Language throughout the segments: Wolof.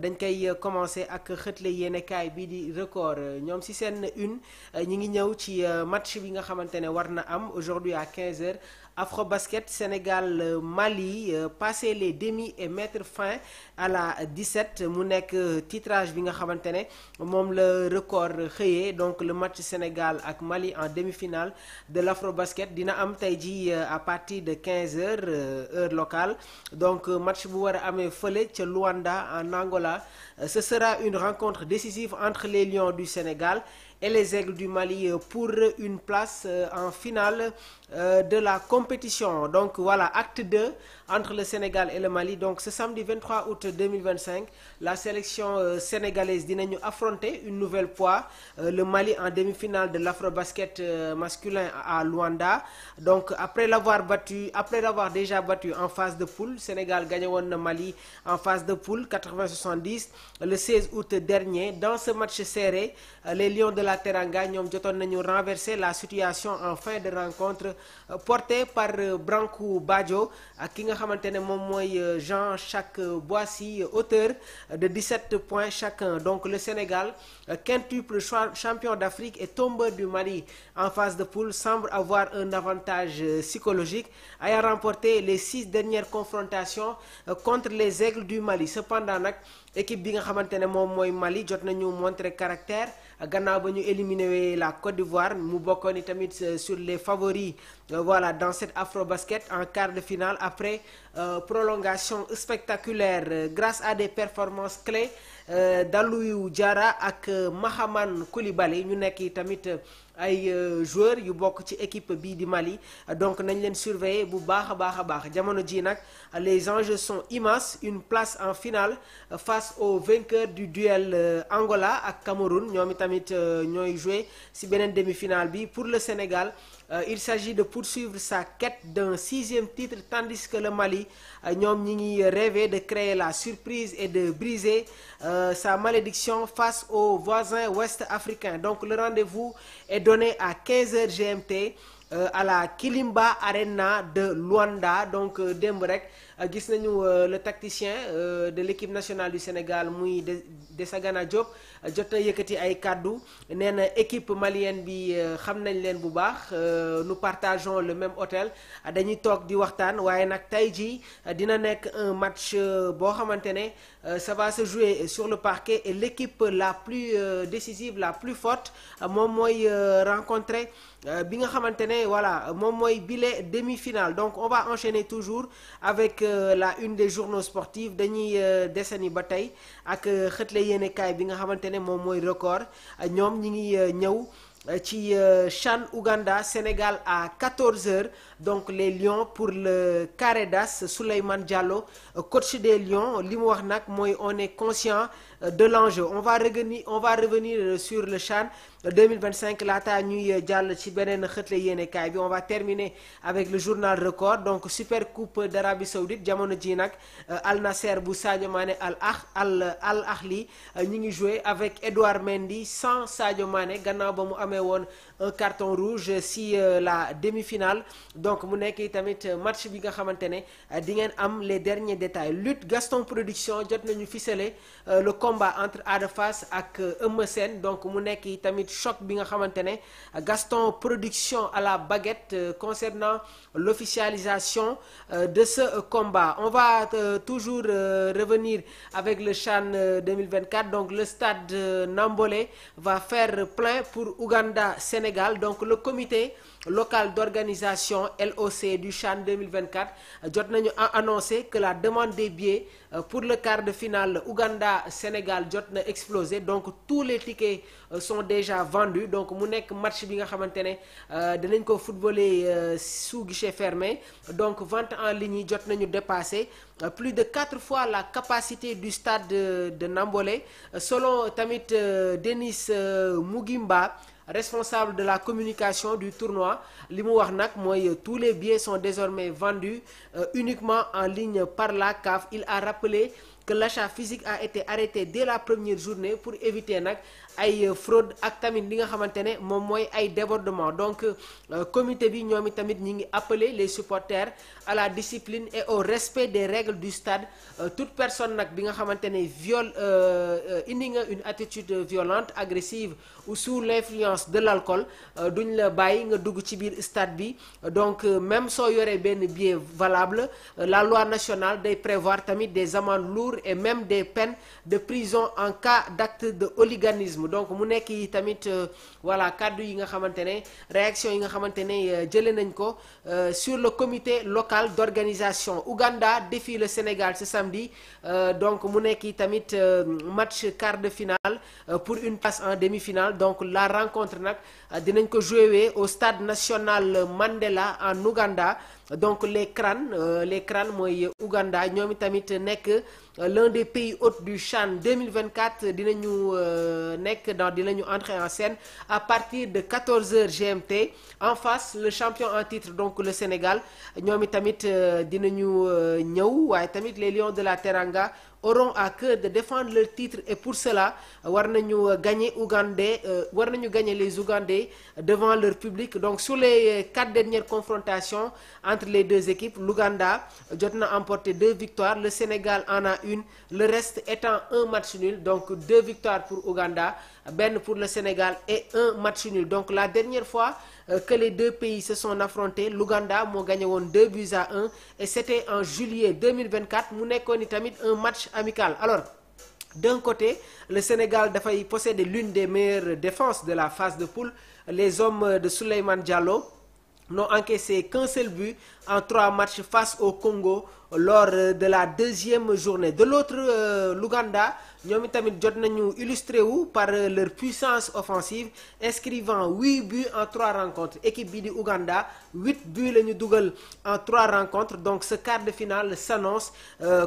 dañ koy commencer ak xëtle yéenekaay bii di record ñoom ci seen une ñi ngi ñëw ci match bi nga xamante ne war na am aujourd'hui à 15h. Afrobasket Sénégal Mali passer les demi et mettre fin à la 17 mu nekk titrage bi nga xamante ne moom la record xëyee donc le match Sénégal ak Mali en demi-finale de l'Afrobasket dina am tey ji à partir de 15h heure locale donc match bu war a amee fële ca Luanda en Angola ce sera une rencontre décisive entre les Lions du Sénégal et les Aigles du Mali pour une place en finale de la compétition. Donc voilà, acte 2 entre le Sénégal et le Mali. Donc ce samedi 23 août 2025, la sélection sénégalaise dinañu affronter une nouvelle fois le Mali en demi-finale de l'Afrobasket masculin à Luanda. Donc après l'avoir déjà battu en phase de poule, Sénégal gagné woon na Mali en phase de poule 80-70 le 16 août dernier. Dans ce match serré, les Lions de la Teranga ñoom jotoon nañu renverser la situation en fin de rencontre portée par Branco Badjo ak ki nga xamante ne moom mooy Jean-Jacques Boissy, auteur de 17 points chacun. Donc le Sénégal, quintuple champion d'Afrique et tombeur du Mali en phase de poule, semble avoir un avantage psychologique ayant remporté les 6 dernières confrontations contre les Aigles du Mali. Cependant nag équipe bi nga xamante ne moom mooy Mali jot nañu montrer caractère gannaaw ba ñu éliminé la Côte d'Ivoire mu bokkoon ni tamit sur les favoris voilà dans cette Afrobasket en quart de finale après prolongation spectaculaire grâce à des performances clés d'Aliou Diarra ak Mahaman Koulibaly ñu nekk tamit ay joueurs yu bokk ci équipe bii di Mali donc nañ leen surveiller bu baax a baax jamono ji nag les enjeux sont immenses, une place en finale face au vainqueur du duel Angola ak Cameroun ñoom itamit ñooy jouer ci beneen demi-finale bi. Pour le Sénégal, il s'agit de poursuivre sa quête d'un 6e titre tandis que le Mali ñoom ñi ngi rêver de créer la surprise et de briser sa malédiction face aux voisins ouest-africains. Donc le rendez-vous est donné à 15h GMT à la Kilimba Arena de Luanda. Donc démb rek gis nañu le tacticien de l'équipe nationale du Sénégal muy Desagana Diop jot na yëkkati ay kàddu nee na équipe malienne bi xam nañ leen bu baax nous partageons le même hôtel dañuy toog di waxtaan waaye nag tey jii dina nekk un match boo xamante ne ça va se jouer sur le parquet et l'équipe la plus décisive, la plus forte moom mooy rencontrer bi nga xamante ne voilà moom mooy bile demi-finale. Donc on va enchaîner toujours avec la une des journaux sportifs dañuy desani ba tey ak xëtle yéenekaay bi nga xamante ne moom mooy record ñoom ñi ngi ñëw ci CHAN Ouganda Sénégal à 14h. Donc les Lions pour le carré d'as Souleymane Diallo coach des Lions li mu wax nag mooy on est conscient de l'enjeu. On va revenir sur le CHAN 2025 laata ñuy jàll ci beneen xëtle yéenekaay bi. On va terminer avec le journal record. Donc super coupe d'Arabie Saoudite jamono ji nag Al Nasser bu Sadio Mané Al Ahli ñi ngi jouer avec Edouard Mendy sans Sadio Mané gannaaw ba mu amee woon un carton rouge si la demi-finale. Donc mu nekk tamit match bi nga xamante ne di ngeen am les derniers détails. Lutte Gaston Production jot nañu ficeler le combat entre Ada Fass ak Eumeu Sène. Donc mu nekk tamit choc bi nga xamante ne Gaston Production à la baguette concernant l'officialisation de ce combat. On va toujours revenir avec le CHAN 2024. Donc le stade Nambolé va faire plein pour Ouganda Sénégal. Donc le comité local d'organisation LOC du CHAN 2024 jot nañu annoncé que la demande des billets pour le quart de finale Ouganda Sénégal jot na explosé. Donc tous les tickets sont déjà vendus. Donc mu nekk match bi nga xamante ne dinañ ko footballer sous guichet fermé. Donc vente en ligne yi jot nañu dépasser plus de 4 fois la capacité du stade de Nambolé. Selon tamit Denis Mugimba, responsable de la communication du tournoi, li mu wax nag mooy tous les billets sont désormais vendus uniquement en ligne par la CAF. Il a rappelé que l'achat physique a été arrêté dès la première journée pour éviter nag ay fraude ak tamit li nga xamante ne moom mooy ay débordement. Donc comité bi ñoom tamit ñi ngi appeler les supporters à la discipline et au respect des règles du stade. Toute personne nag bi nga xamante ne indi nga une attitude violente, agressive ou sous l'influence de l'alcool, duñ la bàyyi nga dugg ci biir stade bi. Donc même soo yoree benn billet valable, la loi nationale day prévoir tamit des amendes lourdes et même des peines de prison en cas d'acte de hooliganisme. Donc mu nekk yi tamit voilà kàddu yi nga xamante ne réaction yi nga xamante ne jëlee nañ ko sur le comité local d'organisation. Ouganda défie le Sénégal ce samedi, donc mu nekk yi tamit match quart de finale pour une place en demi-finale. Donc la rencontre nag dinañ ko jouer au stade national Mandela en Ouganda. Donc les CRAN mooy Ouganda ñoom tamit nekk l'un des pays hôtes du CHAN 2024. dinañu entrer en scène à partir de 14h GMT. En face le champion en titre donc le Sénégal ñoom tamit dinañu ñëw, waaye tamit les Lions de la Teranga auront à cœur de défendre leur titre, et pour cela war nañu gagner les Ougandais devant leur public. Donc sur les 4 dernières confrontations entre les deux équipes, l'Ouganda jot na emporté 2 victoires, le Sénégal en a une, le reste étant un match nul. Donc 2 victoires pour Ouganda, benn pour le Sénégal et un match nul. Donc la dernière fois que les deux pays se sont affrontés, l'Ouganda moo gagné woon 2-1 et c'était en juillet 2024. mu nekkoon tamit un match amical. Alors d'un côté, le Sénégal dafay posséder l'une des meilleures défenses de la phase de poule. Les hommes de Souleymane Diallo n'ont encaissé qu'un seul but en 3 matchs face au Congo lors de la 2e journée. De l'autre, l'Ouganda ñoom tamit jot nañu illustré wu par leur puissance offensive, inscrivant 8 buts en 3 rencontres. Équipe bi di Ouganda 8 buts la ñu dugal en 3 rencontres. Donc ce quart de finale s'annonce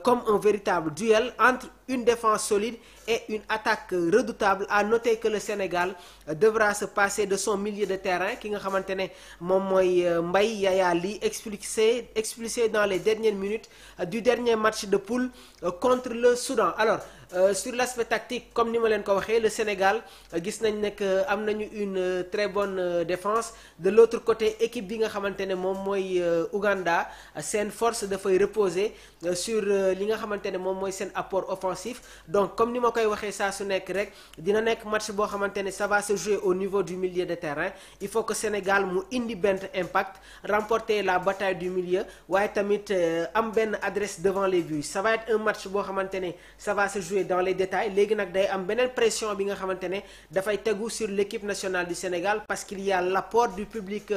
comme un véritable duel entre une défense solide et une attaque redoutable. À noter que le Sénégal devra se passer de son milieu de terrain ki nga xamante ne moom mooy Mbaye Yaya Ly, expulsé dans les dernières minutes du dernier match de poule contre le Soudan. Alors sur l'aspect tactique, comme ni ma leen ko waxee, le Sénégal gis nañ ne que am nañu une très bonne défense. De l'autre côté, équipe bi nga xamante ne moom mooy Ouganda, seen force dafay reposer sur li nga xamante ne moom mooy seen apport offensif. Donc comme ni ma koy waxee saa su nekk rek, dina nekk match boo xamante ne ça va se jouer au niveau du milieu de terrain. Il faut que Sénégal mu indi benn impact, remporter la bataille du milieu, waaye tamit am benn adresse devant les buts. Ça va être un match boo xamante ne ça va se jouer dans les détails. Léegi nag day am beneen pression bi nga xamante ne dafay tegu sur l'équipe nationale du Sénégal, parce qu'il y a l'apport du public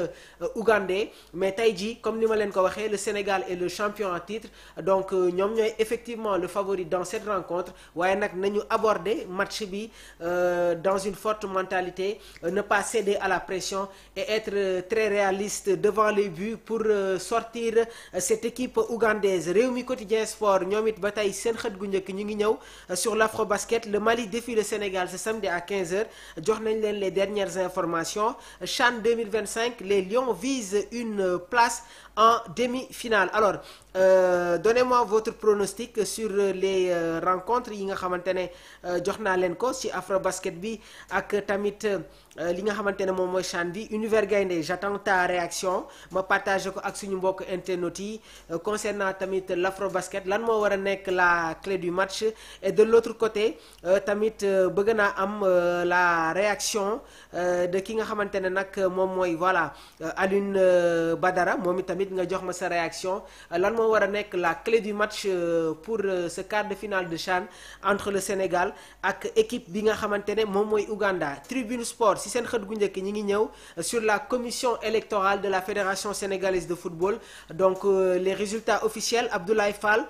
ougandais. Mais tey jii comme ni ma leen ko waxee, le Sénégal est le champion en titre, donc ñoom ñooy effectivement le favori dans cette rencontre. Waaye nag nañu aborder match bi dans une forte mentalité, ne pas céder à la pression et être très réaliste devant les buts pour sortir cette équipe ougandaise. Rewmi Quotidien Sport ñoom it ba tey seen xët gu njëkk ñu ngi ñëw sur l'Afrobasket. Le Mali défie le Sénégal ce samedi à 15h. jox nañ leen les dernières informations. CHAN 2025, les Lions visent une place en demi-finale. Alors donnez-moi votre pronostic sur les rencontres yi nga xamante ne jox naa leen ko ci Afrobasket bi ak tamit li nga xamante ne moom mooy CHAN bi. Univers Gaindé, j'attends ta réaction, ma partage ko ak suñu mbokk internautes yi. Concernant tamit l'Afrobasket, lan moo war a nekk la clé du match. Et de l'autre côté tamit bëgg naa am la réaction de ki nga xamante ne nag moom mooy voilà Alioune Badara, moom it tamit nga jox ma sa réaction. Lan moo war a nekk la clé du match pour ce quart de finale de CHAN entre le Sénégal ak équipe bi nga xamante ne moom mooy Ouganda. Tribune Sport si seen xët gu njëkk ñi ngi ñëw sur la commission électorale de la Fédération sénégalaise de football. Donc les résultats officiels, Abdoulaye Fall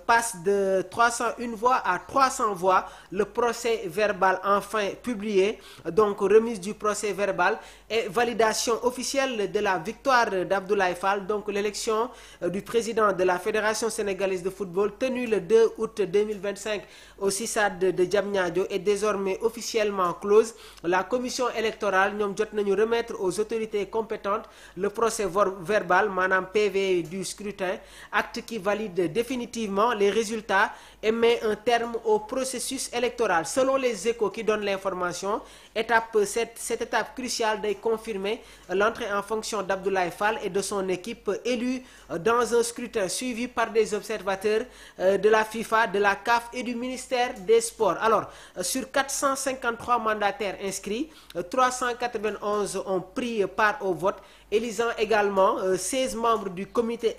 passe de 301 voix à 3 300 voix. Le procès verbal enfin publié, donc remise du procès verbal et validation officielle de la victoire d'Abdoulaye Fall, donc l'élection du président de la Fédération sénégalaise de football tenue le 2 août 2025 au CICAD de Diamniadio est désormais officiellement close. La commission électorale ñoom jot nañu remettre aux autorités compétentes le procès verbal maanaam PV du scrutin, acte qui valide définitivement les résultats et met un terme au processus électoral. Selon les Échos qui donnent l'information, cette étape cruciale day confirmer l'entrée en fonction d'Abdoulaye Fall et de son équipe élue dans un scrutin suivi par des observateurs de la FIFA, de la CAF et du ministère des Sports. Alors, sur 453 mandataires inscrits, 391 ont pris part au vote, élisant également 16 membres du comité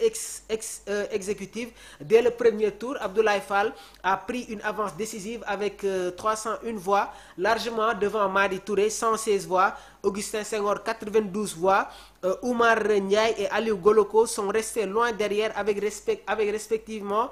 exécutif. Dès le premier tour, Abdoulaye Fall a pris une avance décisive avec 301 voix, largement devant Madi Touré, 116 voix, Augustin Senghor, 92 voix, Oumar Ndiaye et Aliou Goloko sont restés loin derrière avec respectivement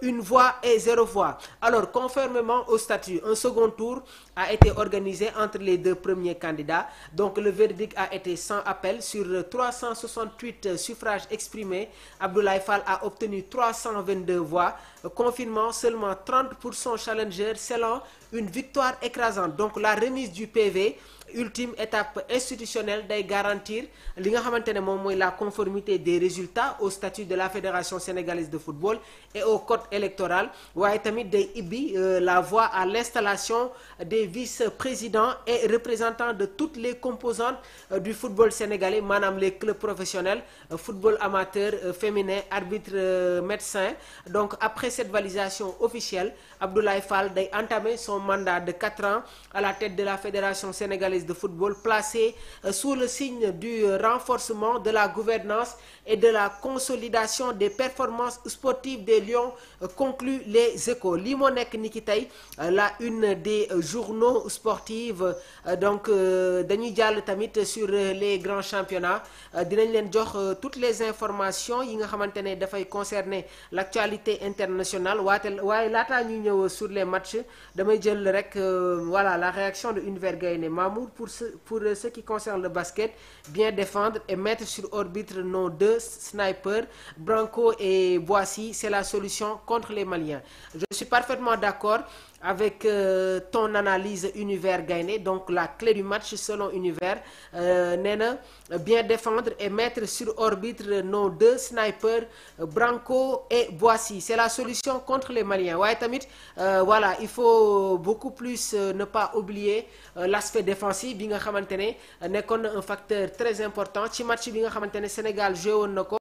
une voix et 0 voix. Alors, conformément au statut, un second tour a été organisé entre les deux premiers candidats. Donc, le verdict a été sans appel. Sur 368 suffrages exprimés, Abdoulaye Fall a obtenu 322 voix, confirmant seulement 30% challenger, selon une victoire écrasante. Donc, la remise du PV, ultime étape institutionnelle, day garantir li nga xamante ne moom mooy la conformité des résultats au statut de la Fédération sénégalaise de football et au code électoral, waaye tamit day ibbi la voie à l'installation des vice-présidents et représentants de toutes les composantes du football sénégalais, maanaam les clubs professionnels, football amateur, féminin, arbitre, médecin. Donc après cette validation officielle, Abdoulaye Fall day entamer son mandat de 4 ans à la tête de la Fédération sénégalaise de football, placé sous le signe du renforcement de la gouvernance et de la consolidation des performances sportives des Lions, conclut les Échos. Lii moo nekk ni ki tey la une des journaux sportifs. Donc dañuy jàll tamit sur les grands championnats, dinañ leen jox toutes les informations yi nga xamante ne dafay concerner l'actualité internationale. waaye laataa ñuy ñëw sur les matchs, damay jël rek voilà la réaction de Univers Gaïndé. Mamour, pour ce qui concerne le basket, bien défendre et mettre sur orbite nos deux snipers, Branco et Boissy, c'est la solution contre les Maliens. Je suis parfaitement d'accord avec ton analyse, Univers Gaïndé. Donc la clé du match selon Univers, nee na bien défendre et mettre sur orbite nos deux snipers, Branco et Boissy, c'est la solution contre les Maliens. waaye tamit voilà, il faut beaucoup plus ne pas oublier l'aspect défensif bi nga xamante ne nekkoon na un facteur très important ci match bi nga xamante ne Sénégal joué woon na ko.